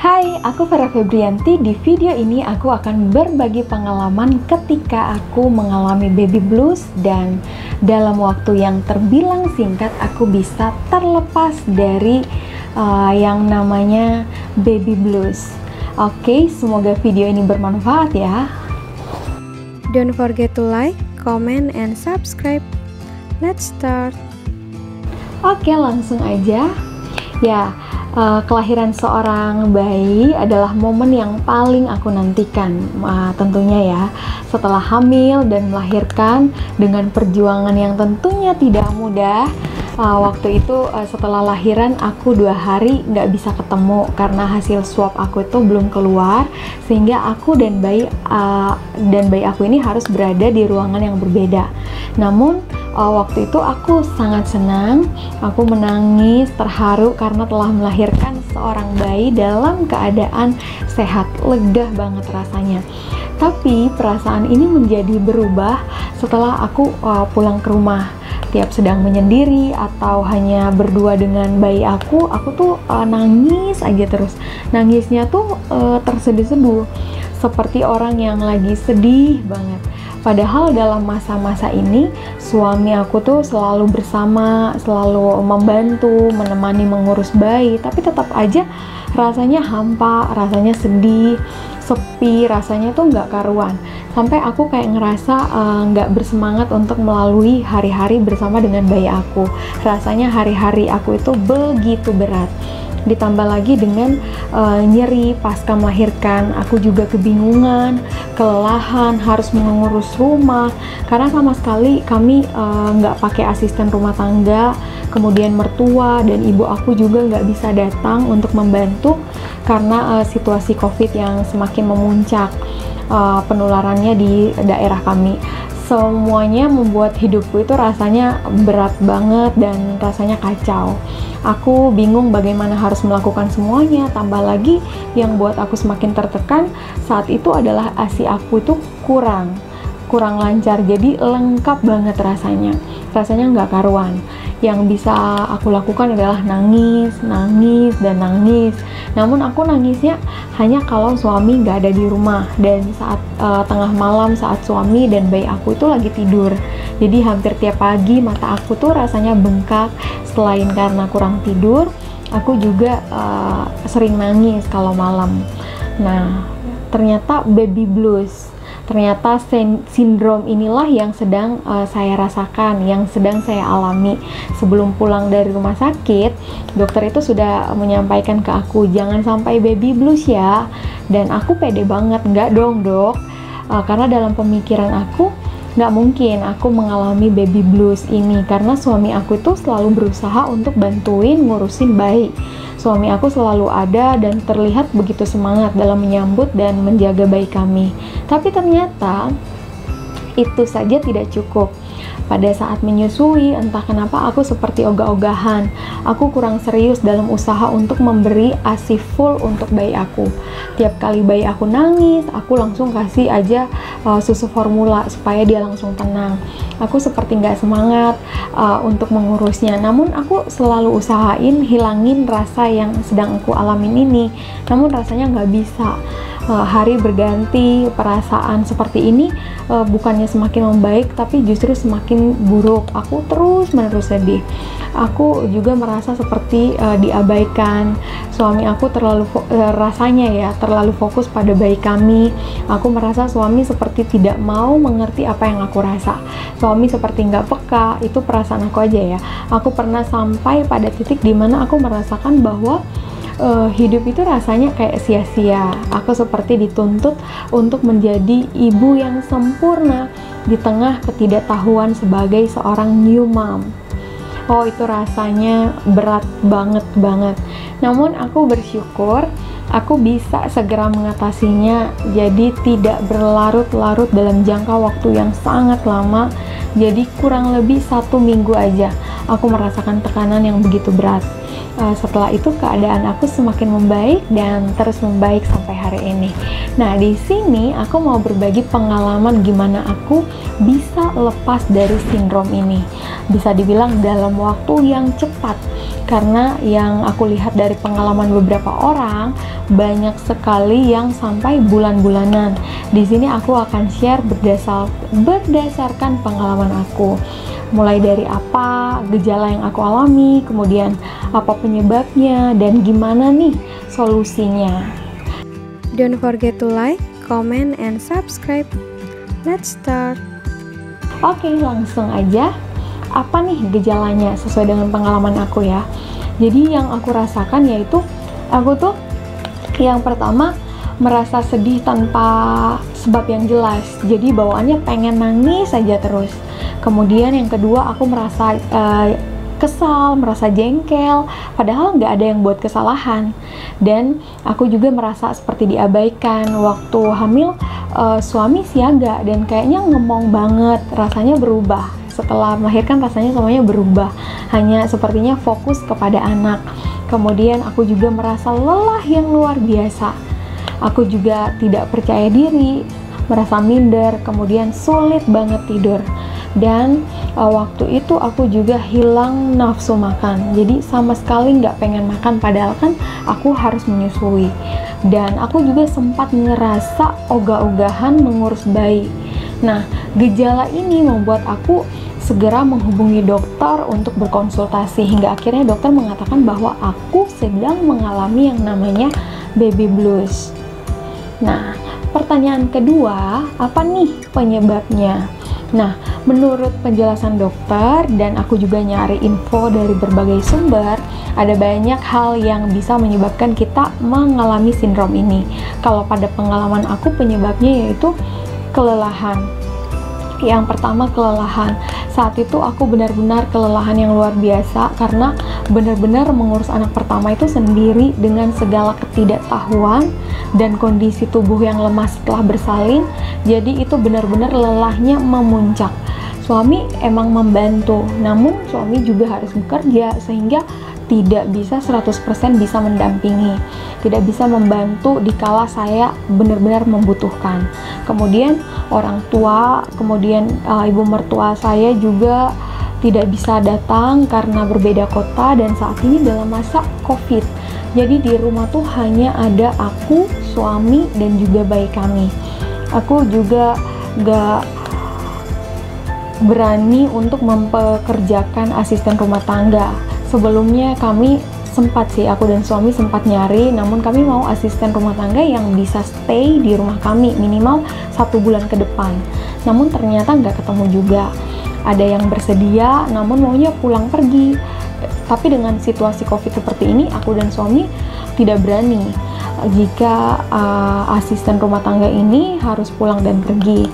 Hai, aku Vera Febrianti. Di video ini aku akan berbagi pengalaman ketika aku mengalami baby blues dan dalam waktu yang terbilang singkat aku bisa terlepas dari yang namanya baby blues. Oke, semoga video ini bermanfaat ya. Don't forget to like, comment, and subscribe. Let's start. Oke, langsung aja. Ya, kelahiran seorang bayi adalah momen yang paling aku nantikan, tentunya ya. Setelah hamil dan melahirkan dengan perjuangan yang tentunya tidak mudah. Waktu itu setelah lahiran aku 2 hari nggak bisa ketemu karena hasil swab aku itu belum keluar, sehingga aku dan bayi aku ini harus berada di ruangan yang berbeda. Namun waktu itu aku sangat senang, aku menangis terharu karena telah melahirkan seorang bayi dalam keadaan sehat, lega banget rasanya. Tapi perasaan ini menjadi berubah setelah aku pulang ke rumah. Tiap sedang menyendiri atau hanya berdua dengan bayi aku tuh nangis aja terus. Nangisnya tuh terseduh-seduh seperti orang yang lagi sedih banget. Padahal dalam masa-masa ini suami aku tuh selalu bersama, selalu membantu, menemani mengurus bayi, tapi tetap aja rasanya hampa, rasanya sedih, sepi, rasanya tuh nggak karuan. Sampai aku kayak ngerasa nggak bersemangat untuk melalui hari-hari bersama dengan bayi aku. Rasanya hari-hari aku itu begitu berat. Ditambah lagi dengan nyeri pasca melahirkan, aku juga kebingungan, kelelahan, harus mengurus rumah karena sama sekali kami nggak pakai asisten rumah tangga. Kemudian mertua dan ibu aku juga nggak bisa datang untuk membantu karena situasi COVID yang semakin memuncak penularannya di daerah kami. Semuanya membuat hidupku itu rasanya berat banget dan rasanya kacau. Aku bingung bagaimana harus melakukan semuanya, tambah lagi yang buat aku semakin tertekan saat itu adalah ASI aku itu kurang lancar, jadi lengkap banget rasanya nggak karuan. Yang bisa aku lakukan adalah nangis, dan nangis. Namun aku nangisnya hanya kalau suami nggak ada di rumah dan saat tengah malam saat suami dan bayi aku itu lagi tidur. Jadi hampir tiap pagi mata aku tuh rasanya bengkak. Selain karena kurang tidur, aku juga sering nangis kalau malam. Nah, ternyata baby blues. Ternyata sindrom inilah yang sedang saya rasakan, yang sedang saya alami. Sebelum pulang dari rumah sakit, dokter itu sudah menyampaikan ke aku, jangan sampai baby blues ya. Dan aku pede banget, enggak dong dok. Karena dalam pemikiran aku, nggak mungkin aku mengalami baby blues ini karena suami aku itu selalu berusaha untuk bantuin ngurusin bayi. Suami aku selalu ada dan terlihat begitu semangat dalam menyambut dan menjaga bayi kami. Tapi ternyata itu saja tidak cukup. Pada saat menyusui, entah kenapa aku seperti ogah-ogahan. Aku kurang serius dalam usaha untuk memberi ASI full untuk bayi aku. Tiap kali bayi aku nangis, aku langsung kasih aja susu formula supaya dia langsung tenang. Aku seperti nggak semangat untuk mengurusnya. Namun aku selalu usahain hilangin rasa yang sedang aku alamin ini. Namun rasanya nggak bisa. Hari berganti, perasaan seperti ini bukannya semakin membaik tapi justru semakin buruk. Aku terus-menerus sedih. Aku juga merasa seperti diabaikan. Suami aku rasanya terlalu fokus pada bayi kami. Aku merasa suami seperti tidak mau mengerti apa yang aku rasa. Suami seperti nggak peka. Itu perasaan aku aja ya. Aku pernah sampai pada titik dimana aku merasakan bahwa hidup itu rasanya kayak sia-sia. Aku seperti dituntut untuk menjadi ibu yang sempurna di tengah ketidaktahuan sebagai seorang new mom. Oh, itu rasanya berat banget. Namun aku bersyukur aku bisa segera mengatasinya, jadi tidak berlarut-larut dalam jangka waktu yang sangat lama. Jadi kurang lebih 1 minggu aja aku merasakan tekanan yang begitu berat. Setelah itu keadaan aku semakin membaik dan terus membaik sampai hari ini. Nah, di sini aku mau berbagi pengalaman gimana aku bisa lepas dari sindrom ini. Bisa dibilang dalam waktu yang cepat. Karena yang aku lihat dari pengalaman beberapa orang, banyak sekali yang sampai bulan-bulanan. Di sini aku akan share berdasarkan pengalaman aku. Mulai dari apa gejala yang aku alami, kemudian apa penyebabnya, dan gimana nih solusinya. Don't forget to like, comment, and subscribe. Let's start. Oke, langsung aja. Apa nih gejalanya sesuai dengan pengalaman aku ya. Jadi yang aku rasakan yaitu aku tuh yang pertama merasa sedih tanpa sebab yang jelas. Jadi bawaannya pengen nangis saja terus. Kemudian yang kedua aku merasa kesal, merasa jengkel, padahal nggak ada yang buat kesalahan. Dan aku juga merasa seperti diabaikan. Waktu hamil suami siaga dan kayaknya ngemong banget, rasanya berubah. Setelah melahirkan rasanya semuanya berubah, hanya sepertinya fokus kepada anak. Kemudian aku juga merasa lelah yang luar biasa. Aku juga tidak percaya diri, merasa minder, kemudian sulit banget tidur. Dan waktu itu aku juga hilang nafsu makan, jadi sama sekali nggak pengen makan, padahal kan aku harus menyusui. Dan aku juga sempat ngerasa ogah-ogahan mengurus bayi. Nah, gejala ini membuat aku segera menghubungi dokter untuk berkonsultasi, hingga akhirnya dokter mengatakan bahwa aku sedang mengalami yang namanya baby blues. Nah, pertanyaan kedua, apa nih penyebabnya? Nah, menurut penjelasan dokter dan aku juga nyari info dari berbagai sumber, ada banyak hal yang bisa menyebabkan kita mengalami sindrom ini. Kalau pada pengalaman aku penyebabnya yaitu kelelahan. Yang pertama kelelahan. Saat itu aku benar-benar kelelahan yang luar biasa karena benar-benar mengurus anak pertama itu sendiri dengan segala ketidaktahuan dan kondisi tubuh yang lemah setelah bersalin. Jadi itu benar-benar lelahnya memuncak. Suami emang membantu, namun suami juga harus bekerja sehingga tidak bisa 100% bisa mendampingi, tidak bisa membantu dikala saya benar-benar membutuhkan. Kemudian orang tua, kemudian ibu mertua saya juga tidak bisa datang karena berbeda kota dan saat ini dalam masa COVID. Jadi di rumah tuh hanya ada aku, suami, dan juga bayi kami. Aku juga gak berani untuk mempekerjakan asisten rumah tangga. Sebelumnya kami sempat sih, aku dan suami sempat nyari, namun kami mau asisten rumah tangga yang bisa stay di rumah kami minimal 1 bulan ke depan. Namun ternyata nggak ketemu juga. Ada yang bersedia, namun maunya pulang pergi. Tapi dengan situasi COVID seperti ini, aku dan suami tidak berani jika asisten rumah tangga ini harus pulang dan pergi.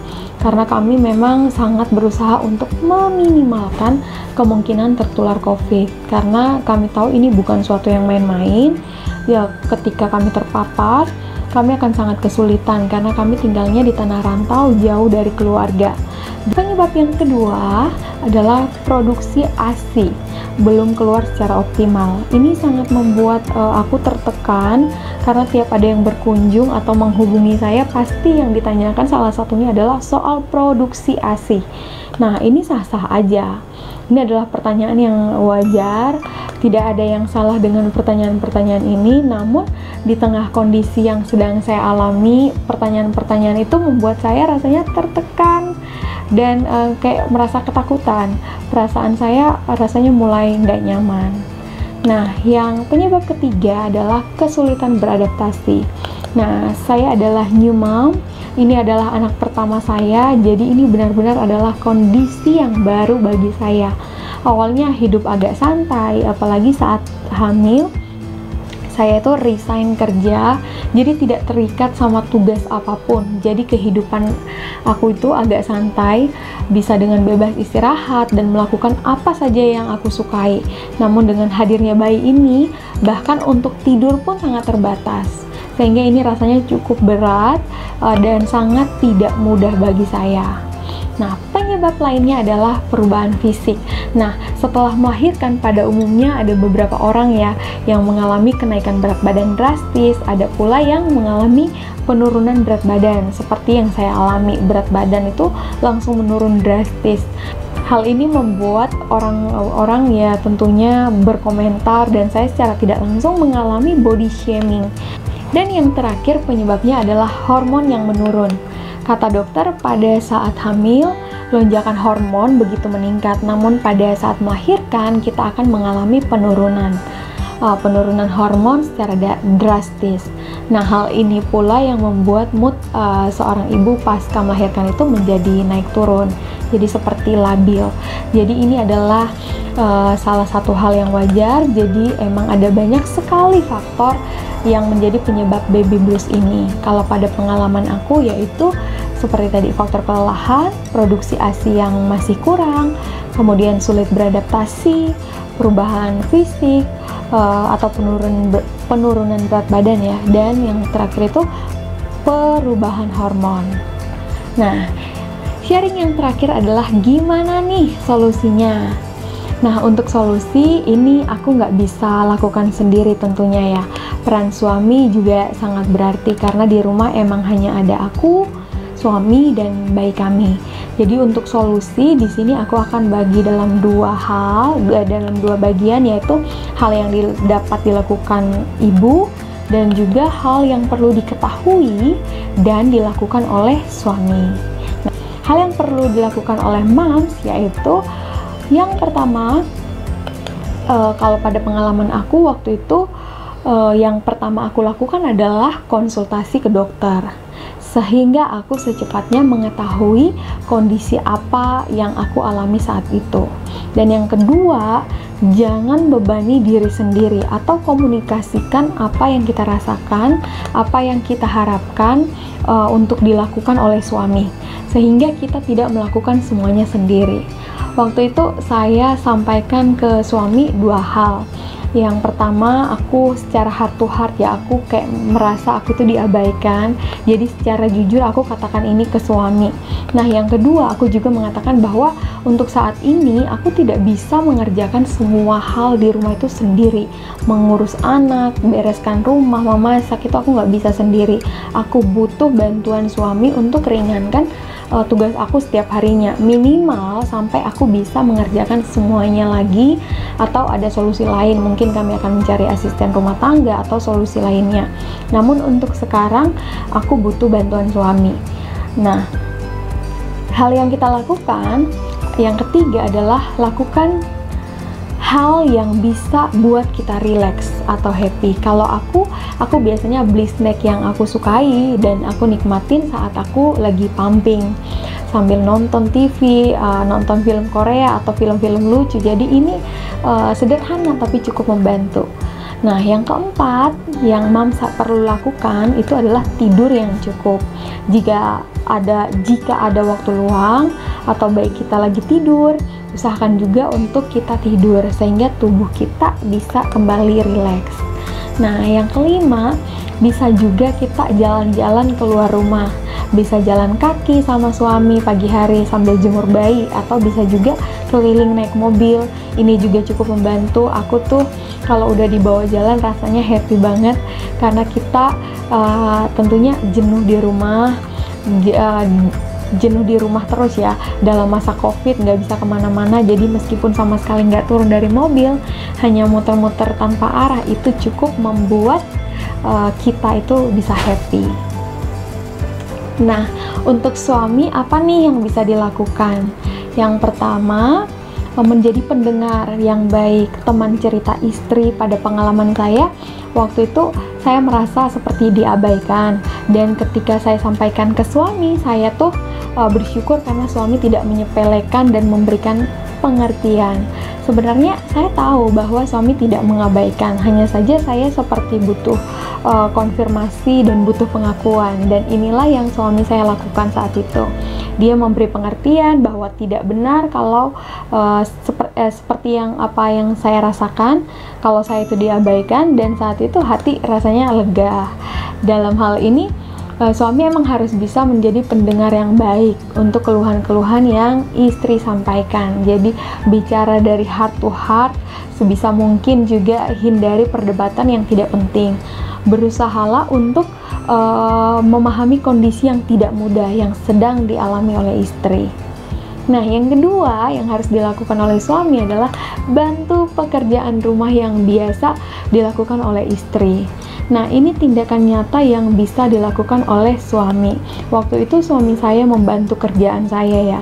Karena kami memang sangat berusaha untuk meminimalkan kemungkinan tertular COVID. Karena kami tahu ini bukan suatu yang main-main. Ya, ketika kami terpapar, kami akan sangat kesulitan karena kami tinggalnya di tanah rantau jauh dari keluarga. Penyebab yang kedua adalah produksi ASI belum keluar secara optimal. Ini sangat membuat aku tertekan karena tiap ada yang berkunjung atau menghubungi saya pasti yang ditanyakan salah satunya adalah soal produksi ASI. Nah, ini sah-sah aja. Ini adalah pertanyaan yang wajar, tidak ada yang salah dengan pertanyaan-pertanyaan ini, namun di tengah kondisi yang sedang saya alami, pertanyaan-pertanyaan itu membuat saya rasanya tertekan dan kayak merasa ketakutan. Perasaan saya rasanya mulai nggak nyaman. Nah, yang penyebab ketiga adalah kesulitan beradaptasi. Nah, saya adalah new mom, ini adalah anak pertama saya, jadi ini benar-benar adalah kondisi yang baru bagi saya. Awalnya hidup agak santai, apalagi saat hamil, saya itu resign kerja, jadi tidak terikat sama tugas apapun. Jadi kehidupan aku itu agak santai, bisa dengan bebas istirahat dan melakukan apa saja yang aku sukai. Namun dengan hadirnya bayi ini, bahkan untuk tidur pun sangat terbatas. Sehingga ini rasanya cukup berat dan sangat tidak mudah bagi saya. Nah, Penyebab lainnya adalah perubahan fisik. Nah, setelah melahirkan pada umumnya ada beberapa orang ya yang mengalami kenaikan berat badan drastis, ada pula yang mengalami penurunan berat badan. Seperti yang saya alami, berat badan itu langsung menurun drastis. Hal ini membuat orang-orang ya tentunya berkomentar dan saya secara tidak langsung mengalami body shaming. Dan yang terakhir penyebabnya adalah hormon yang menurun. Kata dokter, pada saat hamil, lonjakan hormon begitu meningkat, namun pada saat melahirkan kita akan mengalami penurunan hormon secara drastis. Nah, hal ini pula yang membuat mood seorang ibu pasca melahirkan itu menjadi naik turun, jadi seperti labil. Jadi ini adalah salah satu hal yang wajar. Jadi emang ada banyak sekali faktor yang menjadi penyebab baby blues ini. Kalau pada pengalaman aku yaitu seperti tadi, faktor kelelahan, produksi ASI yang masih kurang, kemudian sulit beradaptasi, perubahan fisik, atau penurunan berat badan ya, dan yang terakhir itu perubahan hormon. Nah, sharing yang terakhir adalah gimana nih solusinya. Nah, untuk solusi ini aku nggak bisa lakukan sendiri tentunya ya. Peran suami juga sangat berarti karena di rumah emang hanya ada aku, suami, dan bayi kami. Jadi untuk solusi di sini aku akan bagi dalam dua bagian, yaitu hal yang dapat dilakukan ibu dan juga hal yang perlu diketahui dan dilakukan oleh suami. Nah, hal yang perlu dilakukan oleh moms yaitu yang pertama, kalau pada pengalaman aku waktu itu, yang pertama aku lakukan adalah konsultasi ke dokter, sehingga aku secepatnya mengetahui kondisi apa yang aku alami saat itu. Dan yang kedua, jangan bebani diri sendiri atau komunikasikan apa yang kita rasakan, apa yang kita harapkan untuk dilakukan oleh suami, sehingga kita tidak melakukan semuanya sendiri. Waktu itu saya sampaikan ke suami dua hal. Yang pertama, aku secara heart to heart ya, aku kayak merasa aku itu diabaikan. Jadi secara jujur aku katakan ini ke suami. Nah, yang kedua, aku juga mengatakan bahwa untuk saat ini aku tidak bisa mengerjakan semua hal di rumah itu sendiri. Mengurus anak, bereskan rumah, memasak, itu aku nggak bisa sendiri. Aku butuh bantuan suami untuk ringankan tugas aku setiap harinya, minimal sampai aku bisa mengerjakan semuanya lagi, atau ada solusi lain, mungkin kami akan mencari asisten rumah tangga atau solusi lainnya. Namun untuk sekarang aku butuh bantuan suami. Nah, hal yang kita lakukan yang ketiga adalah lakukan hal yang bisa buat kita relax atau happy. Kalau aku biasanya beli snack yang aku sukai dan aku nikmatin saat aku lagi pumping sambil nonton TV, nonton film Korea atau film-film lucu. Jadi ini sederhana tapi cukup membantu. Nah, yang keempat yang moms perlu lakukan itu adalah tidur yang cukup. Jika ada waktu luang atau baik kita lagi tidur, usahakan juga untuk kita tidur sehingga tubuh kita bisa kembali rileks. Nah, yang kelima, bisa juga kita jalan-jalan keluar rumah. Bisa jalan kaki sama suami pagi hari sambil jemur bayi, atau bisa juga keliling naik mobil. Ini juga cukup membantu. Aku tuh kalau udah dibawa jalan rasanya happy banget karena kita tentunya jenuh di rumah terus ya dalam masa COVID, nggak bisa kemana-mana. Jadi meskipun sama sekali nggak turun dari mobil, hanya muter-muter tanpa arah, itu cukup membuat kita itu bisa happy. Nah, untuk suami apa nih yang bisa dilakukan? Yang pertama, menjadi pendengar yang baik, teman cerita istri. Pada pengalaman saya, waktu itu saya merasa seperti diabaikan, dan ketika saya sampaikan ke suami, saya tuh bersyukur karena suami tidak menyepelekan dan memberikan pengertian. Sebenarnya saya tahu bahwa suami tidak mengabaikan, hanya saja saya seperti butuh konfirmasi dan butuh pengakuan, dan inilah yang suami saya lakukan saat itu. Dia memberi pengertian bahwa tidak benar kalau seperti apa yang saya rasakan, kalau saya itu diabaikan, dan saat itu hati rasanya lega. Dalam hal ini Suami emang harus bisa menjadi pendengar yang baik untuk keluhan-keluhan yang istri sampaikan. Jadi bicara dari heart to heart, sebisa mungkin juga hindari perdebatan yang tidak penting. Berusahalah untuk memahami kondisi yang tidak mudah yang sedang dialami oleh istri. Nah, yang kedua yang harus dilakukan oleh suami adalah bantu pekerjaan rumah yang biasa dilakukan oleh istri. Nah, ini tindakan nyata yang bisa dilakukan oleh suami. Waktu itu suami saya membantu kerjaan saya ya.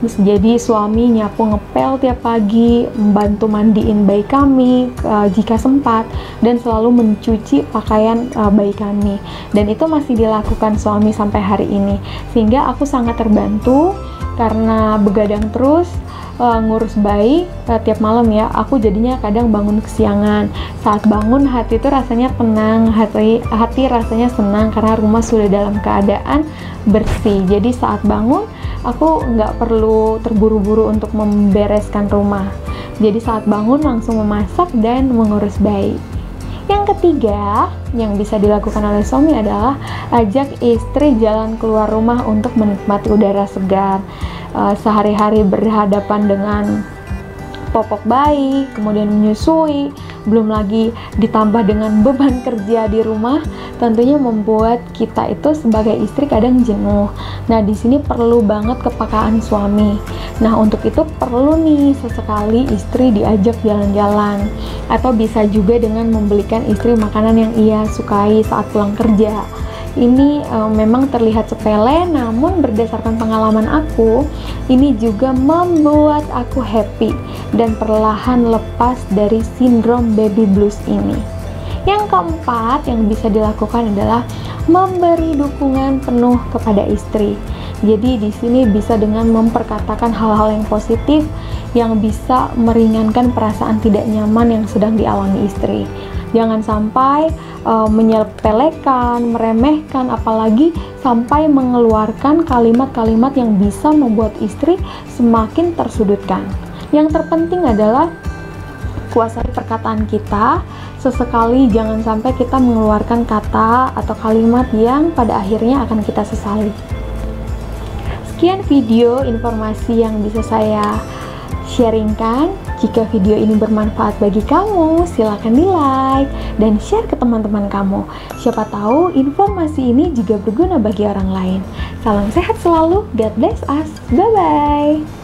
Jadi suami nyapu ngepel tiap pagi, membantu mandiin bayi kami jika sempat, dan selalu mencuci pakaian bayi kami. Dan itu masih dilakukan suami sampai hari ini. Sehingga aku sangat terbantu karena begadang terus ngurus bayi tiap malam ya, aku jadinya kadang bangun kesiangan. Saat bangun hati itu rasanya tenang, hati rasanya senang karena rumah sudah dalam keadaan bersih. Jadi saat bangun aku nggak perlu terburu-buru untuk membereskan rumah. Jadi saat bangun langsung memasak dan mengurus bayi. Yang ketiga yang bisa dilakukan oleh suami adalah ajak istri jalan keluar rumah untuk menikmati udara segar. Sehari-hari berhadapan dengan popok bayi, kemudian menyusui, belum lagi ditambah dengan beban kerja di rumah, tentunya membuat kita itu sebagai istri kadang jenuh. Nah, di sini perlu banget kepekaan suami. Nah, untuk itu perlu nih sesekali istri diajak jalan-jalan, atau bisa juga dengan membelikan istri makanan yang ia sukai saat pulang kerja. Ini memang terlihat sepele, namun berdasarkan pengalaman aku, ini juga membuat aku happy dan perlahan lepas dari sindrom baby blues ini. Yang keempat yang bisa dilakukan adalah memberi dukungan penuh kepada istri. Jadi di sini bisa dengan memperkatakan hal-hal yang positif yang bisa meringankan perasaan tidak nyaman yang sedang dialami istri. Jangan sampai menyepelekan, meremehkan, apalagi sampai mengeluarkan kalimat-kalimat yang bisa membuat istri semakin tersudutkan. Yang terpenting adalah kuasai perkataan kita. Sesekali jangan sampai kita mengeluarkan kata atau kalimat yang pada akhirnya akan kita sesali. Sekian video informasi yang bisa saya sharingkan. Jika video ini bermanfaat bagi kamu, silakan di like dan share ke teman-teman kamu. Siapa tahu informasi ini juga berguna bagi orang lain. Salam sehat selalu, God bless us, bye-bye.